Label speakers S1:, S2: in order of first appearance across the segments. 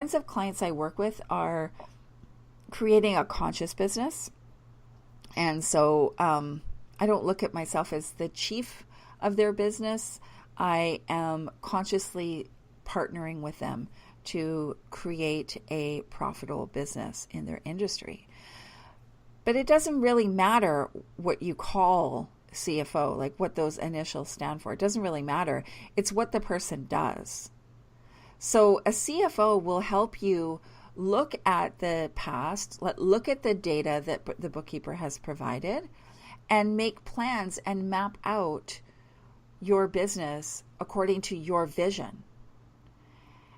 S1: kinds of clients I work with are creating a conscious business. And so I don't look at myself as the chief of their business. I am consciously partnering with them to create a profitable business in their industry. But it doesn't really matter what you call CFO, like what those initials stand for. It doesn't really matter. It's what the person does. So a CFO will help you look at the past, look at the data that the bookkeeper has provided, and make plans and map out your business according to your vision.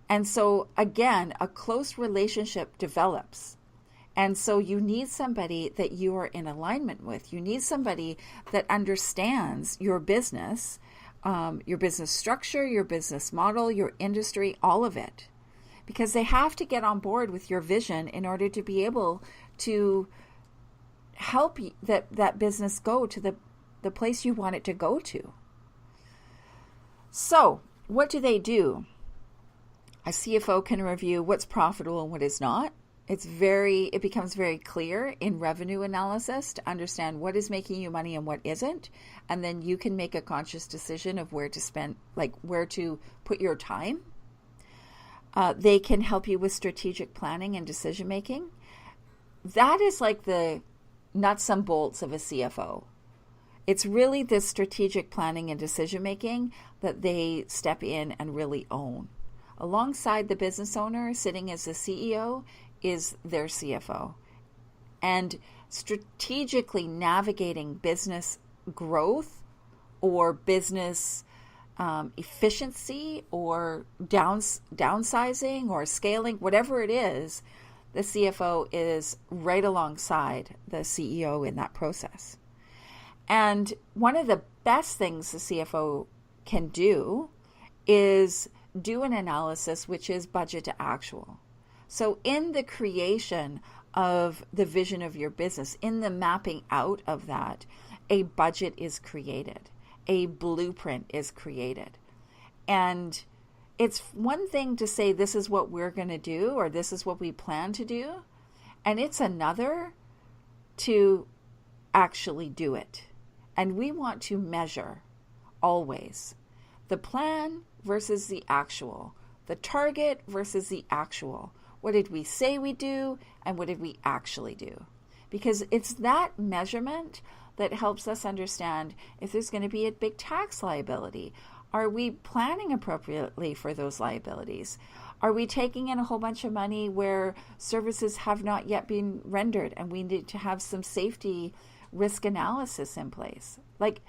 S1: And so again, a close relationship develops. And so you need somebody that you are in alignment with. You need somebody that understands your business structure, your business model, your industry, all of it. Because they have to get on board with your vision in order to be able to help that business go to the place you want it to go to. So what do? A CFO can review what's profitable and what is not. It becomes very clear in revenue analysis to understand what is making you money and what isn't. And then you can make a conscious decision of where to spend, like where to put your time. They can help you with strategic planning and decision making. That is like the nuts and bolts of a CFO. It's really this strategic planning and decision making that they step in and really own. Alongside the business owner, sitting as the CEO, is their CFO. And strategically navigating business growth or business efficiency or downsizing or scaling, whatever it is, the CFO is right alongside the CEO in that process. And one of the best things the CFO can do is do an analysis, which is budget to actual. So in the creation of the vision of your business, in the mapping out of that, a budget is created, a blueprint is created. And it's one thing to say, this is what we're going to do, or this is what we plan to do. And it's another to actually do it. And we want to measure always the plan versus the actual, the target versus the actual. What did we say we do, and what did we actually do? Because it's that measurement that helps us understand if there's going to be a big tax liability. Are we planning appropriately for those liabilities? Are we taking in a whole bunch of money where services have not yet been rendered and we need to have some safety risk analysis in place? Like,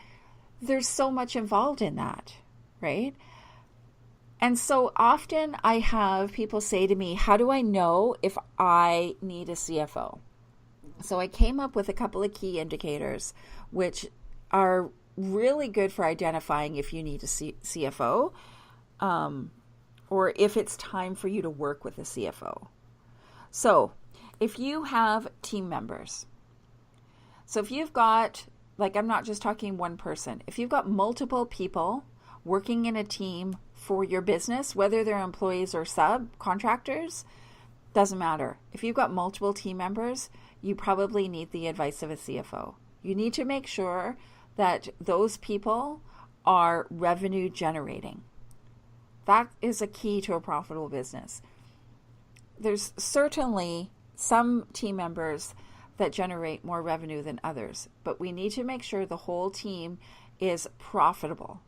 S1: there's so much involved in that, right? And so often I have people say to me, how do I know if I need a CFO? So I came up with a couple of key indicators, which are really good for identifying if you need a CFO or if it's time for you to work with a CFO. So if you have team members, so if you've got, like, I'm not just talking one person, if you've got multiple people working in a team for your business, whether they're employees or subcontractors, doesn't matter. If you've got multiple team members, you probably need the advice of a CFO. You need to make sure that those people are revenue generating. That is a key to a profitable business. There's certainly some team members that generate more revenue than others, but we need to make sure the whole team is profitable.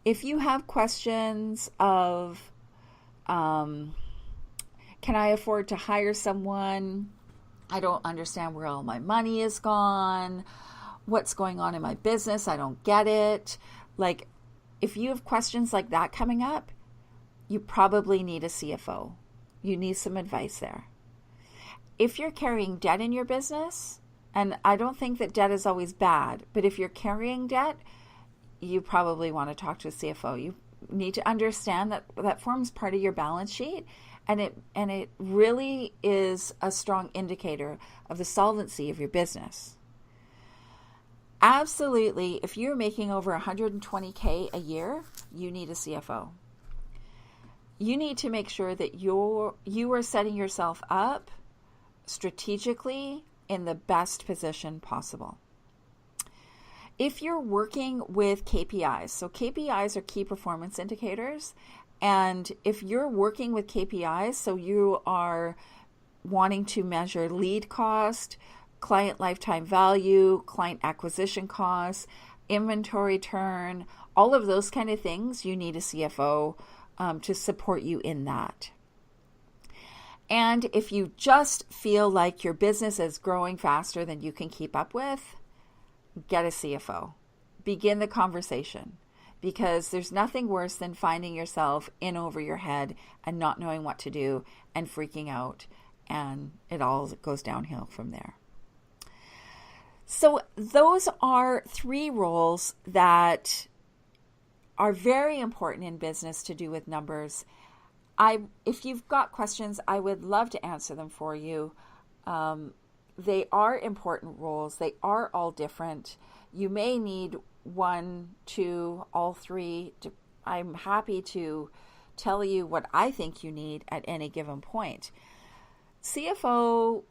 S1: If you have questions of, can I afford to hire someone? I don't understand where all my money is gone. What's going on in my business? I don't get it. Like, if you have questions like that coming up, you probably need a CFO. You need some advice there. If you're carrying debt in your business, and I don't think that debt is always bad, but if you're carrying debt, you probably want to talk to a CFO. You need to understand that that forms part of your balance sheet, and it really is a strong indicator of the solvency of your business. Absolutely, if you're making over $120K a year, you need a CFO. you need to make sure that you are setting yourself up strategically in the best position possible. If you're working with KPIs, so KPIs are key performance indicators, and if you're working with KPIs, so you are wanting to measure lead cost, client lifetime value, client acquisition costs, inventory turn, all of those kind of things, you need a CFO to support you in that. And if you just feel like your business is growing faster than you can keep up with, get a CFO. Begin the conversation, because there's nothing worse than finding yourself in over your head and not knowing what to do and freaking out, and it all goes downhill from there. So those are 3 roles that are very important in business to do with numbers. If you've got questions, I would love to answer them for you. They are important roles. They are all different. You may need 1, 2, all 3. I'm happy to tell you what I think you need at any given point. CFO,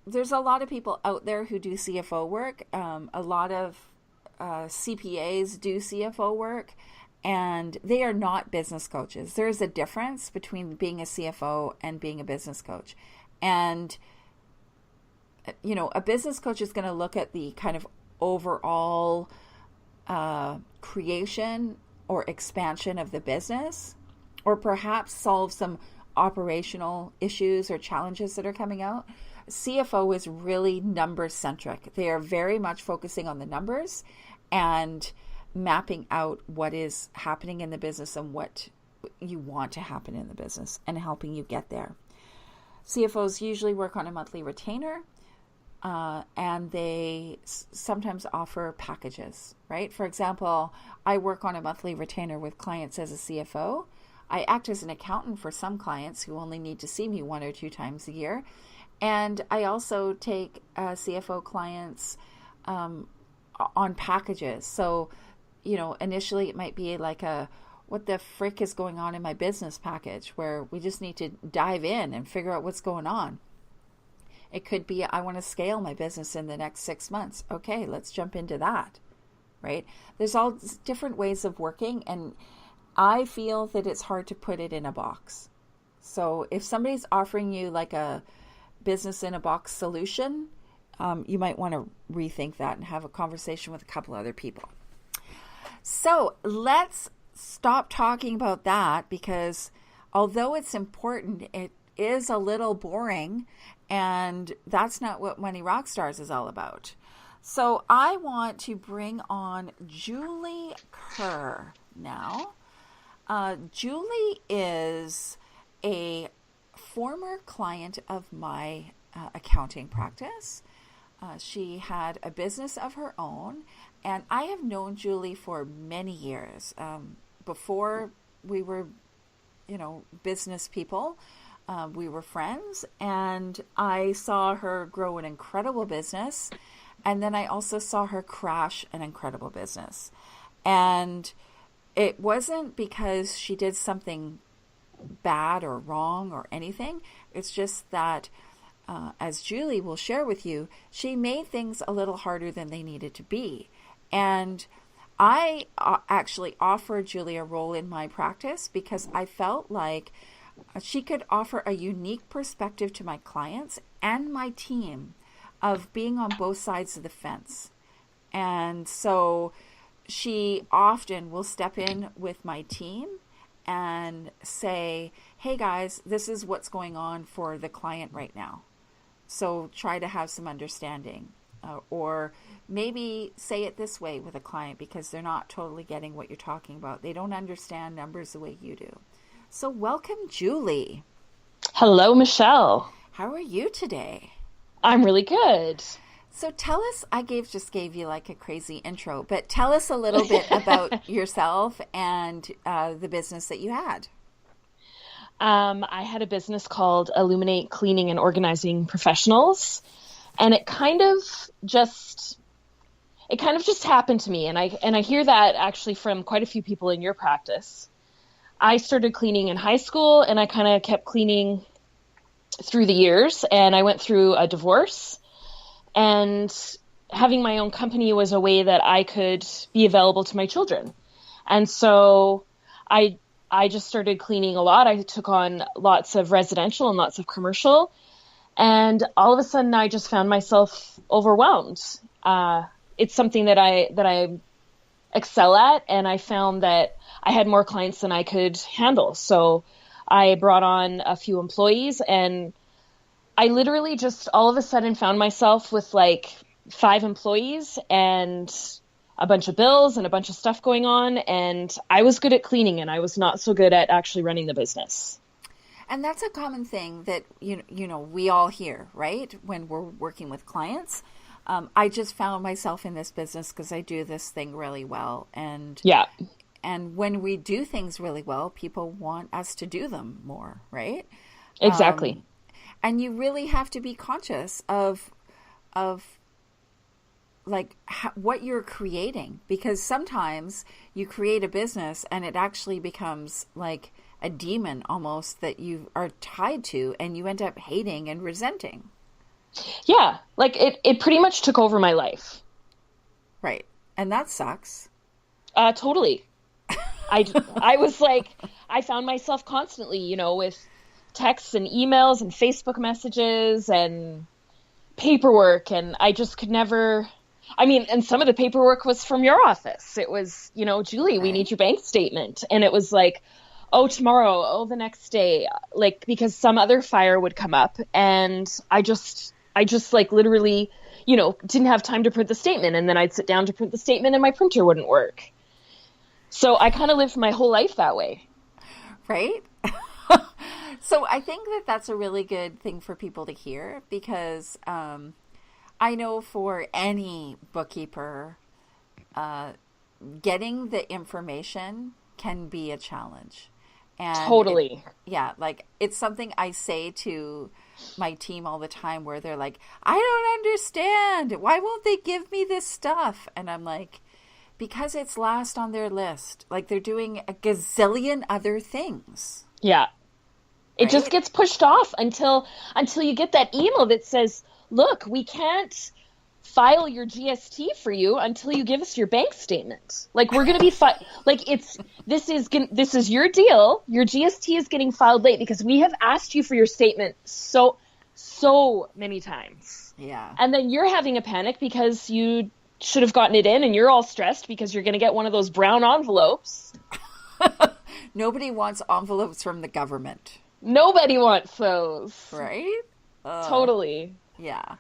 S1: there's a lot of people out there who do CFO work. A lot of CPAs do CFO work, and they are not business coaches. There's a difference between being a CFO and being a business coach. And, you know, a business coach is going to look at the kind of overall creation or expansion of the business, or perhaps solve some operational issues or challenges that are coming out. CFO is really number centric. They are very much focusing on the numbers and mapping out what is happening in the business and what you want to happen in the business and helping you get there. CFOs usually work on a monthly retainer, and they sometimes offer packages, right? For example, I work on a monthly retainer with clients as a CFO. I act as an accountant for some clients who only need to see me 1 or 2 times a year. And I also take CFO clients on packages. So, you know, initially it might be like what the frick is going on in my business package, where we just need to dive in and figure out what's going on. It could be, I want to scale my business in the next 6 months. Okay, let's jump into that, right? There's all different ways of working, and I feel that it's hard to put it in a box. So if somebody's offering you like a business in a box solution, you might want to rethink that and have a conversation with a couple other people. So let's stop talking about that, because although it's important, it is a little boring, and that's not what Money Rockstars is all about. So I want to bring on Julie Kerr now. Julie is a former client of my accounting practice. She had a business of her own, and I have known Julie for many years. Before we were, business people, we were friends, and I saw her grow an incredible business, and then I also saw her crash an incredible business. And it wasn't because she did something bad or wrong or anything. It's just that, as Julie will share with you, she made things a little harder than they needed to be. And I actually offered Julie a role in my practice because I felt like she could offer a unique perspective to my clients and my team of being on both sides of the fence. And so she often will step in with my team and say, hey guys, this is what's going on for the client right now. So try to have some understanding. Or maybe say it this way with a client because they're not totally getting what you're talking about. They don't understand numbers the way you do. So welcome, Julie.
S2: Hello, Michelle.
S1: How are you today?
S2: I'm really good.
S1: So tell us, I just gave you like a crazy intro, but tell us a little bit about yourself and the business that you had.
S2: I had a business called Illuminate Cleaning and Organizing Professionals, and it kind of just happened to me. And I hear that actually from quite a few people in your practice. I started cleaning in high school, and I kind of kept cleaning through the years, and I went through a divorce, and having my own company was a way that I could be available to my children. And so I just started cleaning a lot. I took on lots of residential and lots of commercial, and all of a sudden I just found myself overwhelmed. It's something that I excel at, and I found that I had more clients than I could handle. So I brought on a few employees, and I literally just all of a sudden found myself with like 5 employees and a bunch of bills and a bunch of stuff going on. And I was good at cleaning, and I was not so good at actually running the business.
S1: And that's a common thing that, we all hear, right? When we're working with clients. I just found myself in this business because I do this thing really well. And
S2: yeah.
S1: And when we do things really well, people want us to do them more, right?
S2: Exactly.
S1: And you really have to be conscious of like what you're creating, because sometimes you create a business and it actually becomes like a demon almost that you are tied to, and you end up hating and resenting.
S2: Yeah, like it pretty much took over my life.
S1: Right. And that sucks.
S2: Totally. I was like, I found myself constantly, with texts and emails and Facebook messages and paperwork, and I just could never, and some of the paperwork was from your office. It was, Julie, we need your bank statement. And it was like, oh, tomorrow, oh, the next day, like, because some other fire would come up, and I just like literally, didn't have time to print the statement. And then I'd sit down to print the statement and my printer wouldn't work. So I kind of lived my whole life that way.
S1: Right? So I think that that's a really good thing for people to hear, because I know for any bookkeeper, getting the information can be a challenge. And
S2: totally.
S1: Like it's something I say to my team all the time, where they're like, I don't understand. Why won't they give me this stuff? And I'm like, because it's last on their list. Like they're doing a gazillion other things.
S2: Yeah. It
S1: right?
S2: just gets pushed off until you get that email that says, look, we can't file your GST for you until you give us your bank statement. Like we're going to be this is your deal. Your GST is getting filed late because we have asked you for your statement so many times.
S1: Yeah.
S2: And then you're having a panic because you should have gotten it in, and you're all stressed because you're going to get one of those brown envelopes.
S1: Nobody wants envelopes from the government.
S2: Nobody wants those.
S1: Right?
S2: Totally.
S1: Yeah.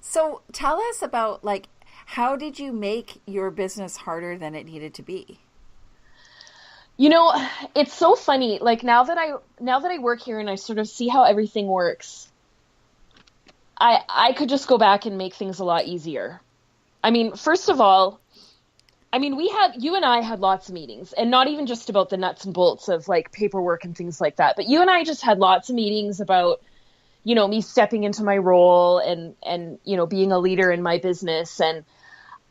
S1: So tell us about, like, how did you make your business harder than it needed to be?
S2: It's so funny. Like now that I work here and I sort of see how everything works, I could just go back and make things a lot easier. First of all, you and I had lots of meetings, and not even just about the nuts and bolts of like paperwork and things like that, but you and I just had lots of meetings about, me stepping into my role and, being a leader in my business. And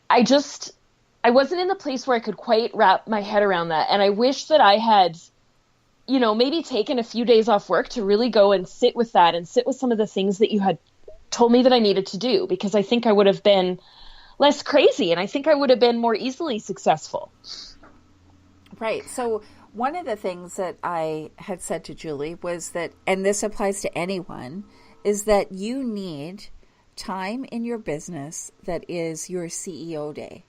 S2: I wasn't in the place where I could quite wrap my head around that. And I wish that I had, maybe taken a few days off work to really go and sit with that and sit with some of the things that you had told me that I needed to do, because I think I would have been less crazy, and I think I would have been more easily successful.
S1: Right. So one of the things that I had said to Julie was that, and this applies to anyone, is that you need time in your business that is your CEO day.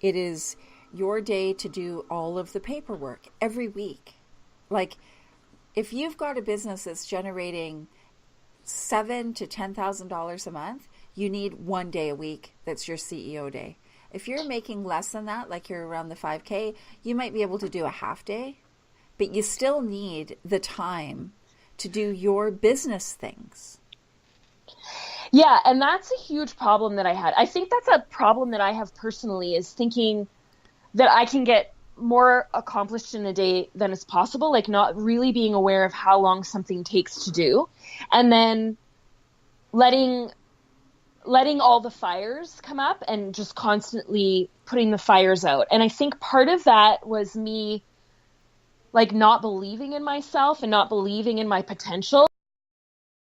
S1: It is your day to do all of the paperwork every week. Like if you've got a business that's generating $7,000 to $10,000 a month, you need one day a week that's your CEO day. If you're making less than that, like you're around the 5K, you might be able to do a half day, but you still need the time to do your business things.
S2: Yeah, and that's a huge problem that I had. I think that's a problem that I have personally, is thinking that I can get more accomplished in a day than is possible, like not really being aware of how long something takes to do, and then letting all the fires come up and just constantly putting the fires out. And I think part of that was me like not believing in myself and not believing in my potential.